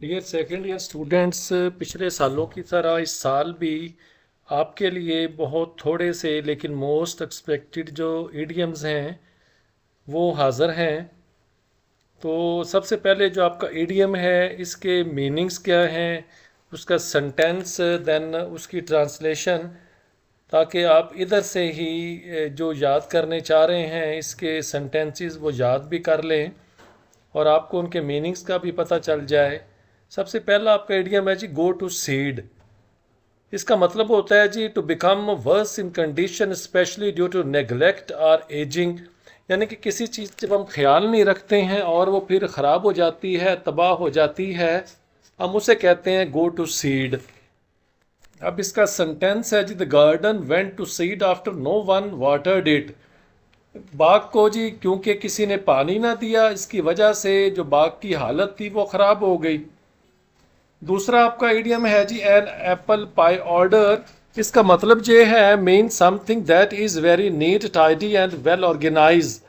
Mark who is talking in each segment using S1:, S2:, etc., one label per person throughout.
S1: Dear second year students, पिछले सालों की तरह इस साल भी आपके लिए बहुत थोड़े से लेकिन मोस्ट एक्सपेक्टेड जो इडियम्स हैं वो हाज़िर हैं। तो सबसे पहले जो आपका इडियम है इसके मीनिंग्स क्या हैं, उसका सेंटेंस, देन उसकी ट्रांसलेशन, ताकि आप इधर से ही जो याद करने चाह रहे हैं इसके सेंटेंसेस वो याद भी कर लें और आपको उनके मीनिंग्स का भी पता चल जाए। सबसे पहला आपका इडियम है जी, गो टू सीड। इसका मतलब होता है जी to become worse in condition especially due to neglect और एजिंग। यानी कि किसी चीज़ जब हम ख्याल नहीं रखते हैं और वो फिर ख़राब हो जाती है, तबाह हो जाती है, हम उसे कहते हैं गो टू सीड। अब इसका सेंटेंस है जी, the garden went to seed after no one watered it. बाग को जी क्योंकि किसी ने पानी ना दिया, इसकी वजह से जो बाग की हालत थी वो ख़राब हो गई। दूसरा आपका इडियम है जी, एन एप्पल पाई ऑर्डर। इसका मतलब ये है mean something that is very neat, tidy and well organize.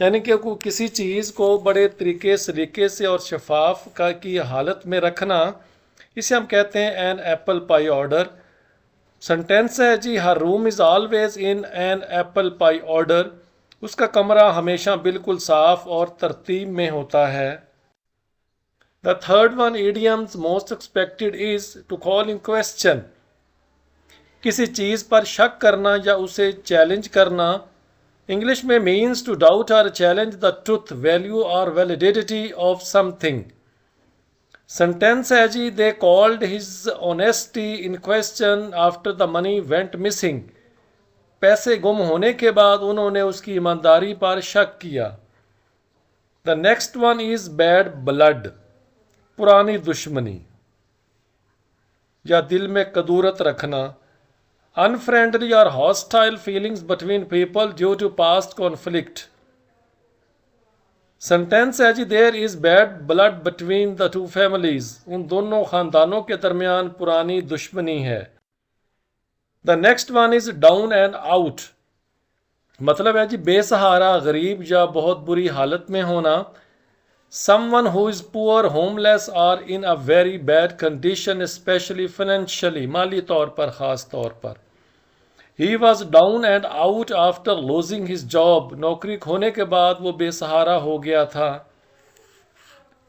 S1: यानी कि को किसी चीज़ को बड़े तरीके सलीके से और शफाफ का की हालत में रखना, इसे हम कहते हैं an apple pie order. Sentence है जी, her room is always in an apple pie order. उसका कमरा हमेशा बिल्कुल साफ और तरतीब में होता है। The third one, idioms most expected is to call in question. किसी चीज़ पर शक करना या उसे चैलेंज करना। इंग्लिश में मीन्स टू डाउट और चैलेंज द ट्रुथ, वैल्यू और वैलिडिटी ऑफ समथिंग। सेंटेंस है जी, they called his honesty in question after the money went missing. पैसे गुम होने के बाद उन्होंने उसकी ईमानदारी पर शक किया। The next one is bad blood, पुरानी दुश्मनी या दिल में कदूरत रखना। अनफ्रेंडली और hostile feelings between people due to past conflict. Sentence है जी, there is bad blood between the two families. उन दोनों खानदानों के दरमियान पुरानी दुश्मनी है। The next one is down and out. मतलब है जी बेसहारा, गरीब या बहुत बुरी हालत में होना। Someone who is poor, homeless or in a very bad condition, especially financially, माली तौर पर, ख़ास तौर पर। He was down and out after losing his job. नौकरी खोने के बाद वो बेसहारा हो गया था।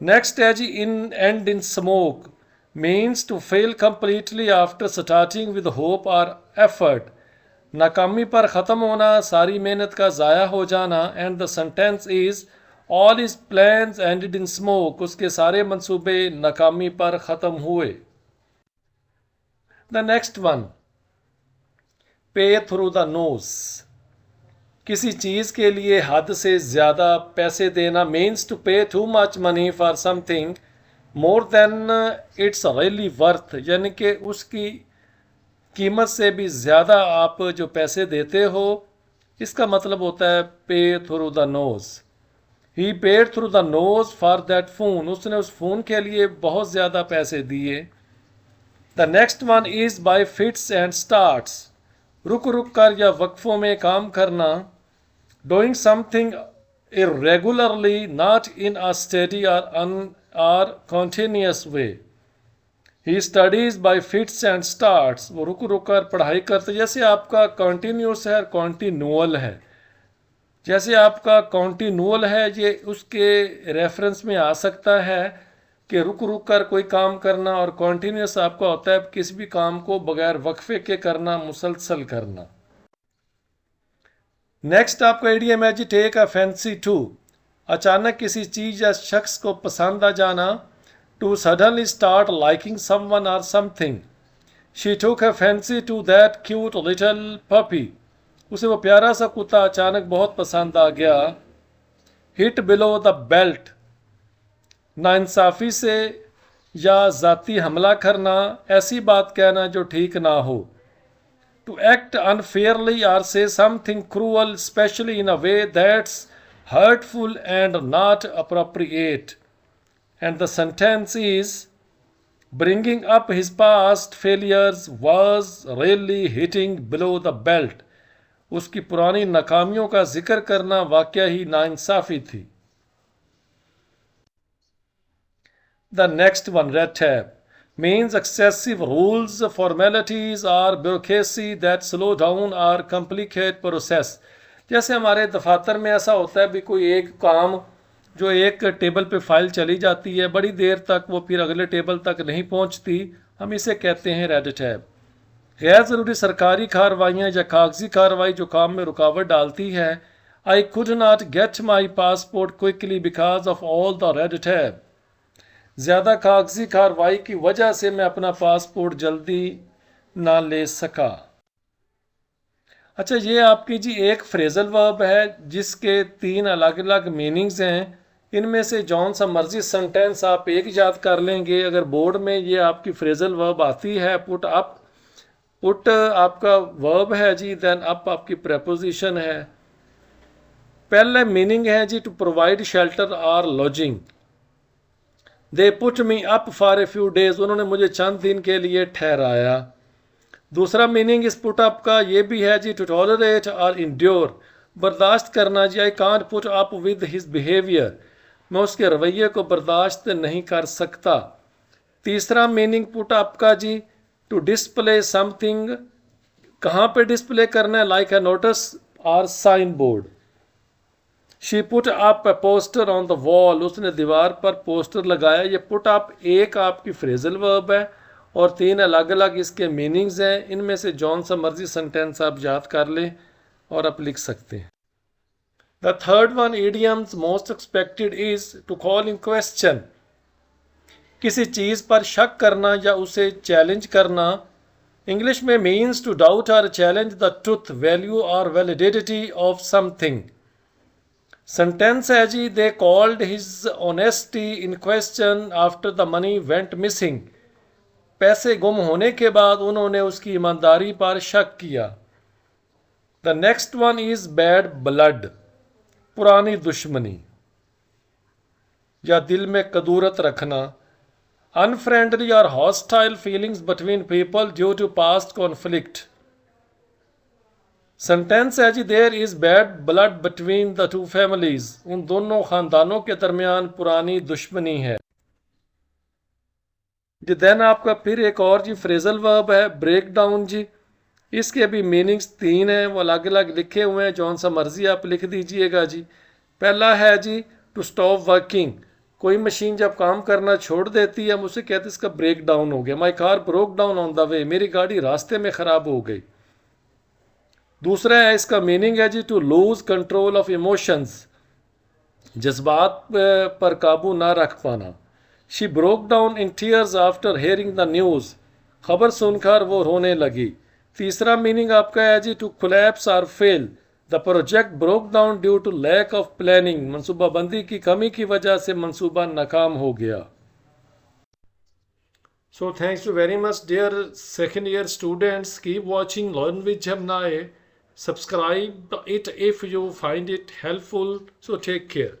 S1: Next है जी, in end in smoke means to fail completely after starting with hope or effort. नाकामी पर ख़त्म होना, सारी मेहनत का ज़ाया हो जाना। And the sentence is all is plans ended in smoke. उसके सारे मंसूबे नाकामी पर ख़त्म हुए। द नेक्स्ट वन, पे थ्रू द नोज। किसी चीज़ के लिए हद से ज़्यादा पैसे देना मीन्स टू पे too much money for something more than it's really worth. यानी कि उसकी कीमत से भी ज़्यादा आप जो पैसे देते हो, इसका मतलब होता है पे through the nose. He paid through the nose for that phone. उसने उस फ़ोन के लिए बहुत ज़्यादा पैसे दिए। The next one is by fits and starts. रुक रुक कर या वक्फों में काम करना। Doing something irregularly, not in a steady or continuous way. He studies bye fits and starts. वो रुक रुक कर पढ़ाई करते, जैसे आपका कॉन्टीन्यूस है और कॉन्टीन्यूअल है। जैसे आपका कॉन्टीन्यूअल है, ये उसके रेफरेंस में आ सकता है कि रुक रुक कर कोई काम करना, और कॉन्टीन्यूस आपका होता है किसी भी काम को बगैर वक्फे के करना, मुसलसल करना। नेक्स्ट आपका इडियम है जी, टेक अ फैंसी टू। अचानक किसी चीज़ या शख्स को पसंद आ जाना। To suddenly start liking someone और something. She took a fancy to that cute little puppy. उसे वो प्यारा सा कुत्ता अचानक बहुत पसंद आ गया। हिट बिलो द बेल्ट, नाइंसाफ़ी से या ज़ाती हमला करना, ऐसी बात कहना जो ठीक ना हो। To act unfairly or say something cruel, especially in a way that's hurtful and not appropriate. And the sentence is, bringing up his past failures was really hitting below the belt. उसकी पुरानी नाकामियों का जिक्र करना वाकया ही नाइंसाफ़ी थी। The next one, red tape, means excessive rules, formalities or bureaucracy that slow down or complicate process. जैसे हमारे दफातर में ऐसा होता है भी कोई एक काम जो एक टेबल पे फाइल चली जाती है बड़ी देर तक वो फिर अगले टेबल तक नहीं पहुंचती, हम इसे कहते हैं रेड टैप। गैर ज़रूरी सरकारी कार्रवाइयाँ या कागजी कार्रवाई जो काम में रुकावट डालती है। I could not get my passport quickly because of all the red tap. ज़्यादा कागजी कार्रवाई की वजह से मैं अपना पासपोर्ट जल्दी ना ले सका। अच्छा, ये आपकी जी एक फ्रेजल वर्ब है जिसके 3 अलग अलग मीनिंग्स हैं। इनमें से जौन सा मर्जी सेंटेंस आप एक याद कर लेंगे। अगर बोर्ड में ये आपकी फ्रेजल वर्ब आती है, पुट अप, पुट आपका वर्ब है जी, देन अप आपकी प्रेपोजिशन है। पहले मीनिंग है जी टू प्रोवाइड शेल्टर और lodging. They put me up for a few days, उन्होंने मुझे चंद दिन के लिए ठहराया। दूसरा मीनिंग इस पुट अप का ये भी है जी टू टॉलरेट और इंड्योर, बर्दाश्त करना जी। I can't put up with his behaviour, मैं उसके रवैये को बर्दाश्त नहीं कर सकता। तीसरा मीनिंग पुट अप का जी टू डिस्प्ले समथिंग, कहाँ पे डिस्प्ले करना है, लाइक ए नोटिस और sign board. She put up a poster on the wall, उसने दीवार पर पोस्टर लगाया। ये पुट अप एक आपकी फ्रेजल वर्ब है और 3 अलग अलग इसके मीनिंग्स हैं। इनमें से जौन सा मर्जी सेंटेंस आप याद कर लें और आप लिख सकते हैं। The third one, idioms most expected is to call in question, किसी चीज़ पर शक करना या उसे चैलेंज करना। इंग्लिश में मीन्स टू डाउट और चैलेंज द ट्रुथ, वैल्यू और वैलिडिटी ऑफ समथिंग। सेंटेंस है जी they called his honesty in question after the money went missing, पैसे गुम होने के बाद उन्होंने उसकी ईमानदारी पर शक किया। The next one is bad blood, पुरानी दुश्मनी या दिल में कदूरत रखना। अनफ्रेंडली और hostile feelings between people due to past conflict. Sentence है जी there is bad blood between the two families, उन दोनों खानदानों के दरमियान पुरानी दुश्मनी है। जी देन आपका फिर एक और जी फ्रेजल वर्ब है ब्रेक डाउन जी। इसके भी मीनिंग्स 3 हैं, वो अलग अलग लिखे हुए हैं, जौन सा मर्जी आप लिख दीजिएगा जी। पहला है जी टू स्टॉप वर्किंग, कोई मशीन जब काम करना छोड़ देती है हम उसे कहते हैं इसका ब्रेक डाउन हो गया। My car broke down on the way, मेरी गाड़ी रास्ते में ख़राब हो गई। दूसरा है इसका मीनिंग है जी to lose control of emotions, जज्बात पर काबू ना रख पाना। She broke down in tears after hearing the news, खबर सुनकर वो रोने लगी। तीसरा मीनिंग आपका है जी टू कोलैप्स और fail, the project broke down due to lack of planning, मनसूबाबंदी की कमी की वजह से मनसूबा नाकाम हो गया। So thanks you very much dear second year students. Keep watching Learn with Gemini. Subscribe it if you find it helpful. So take care.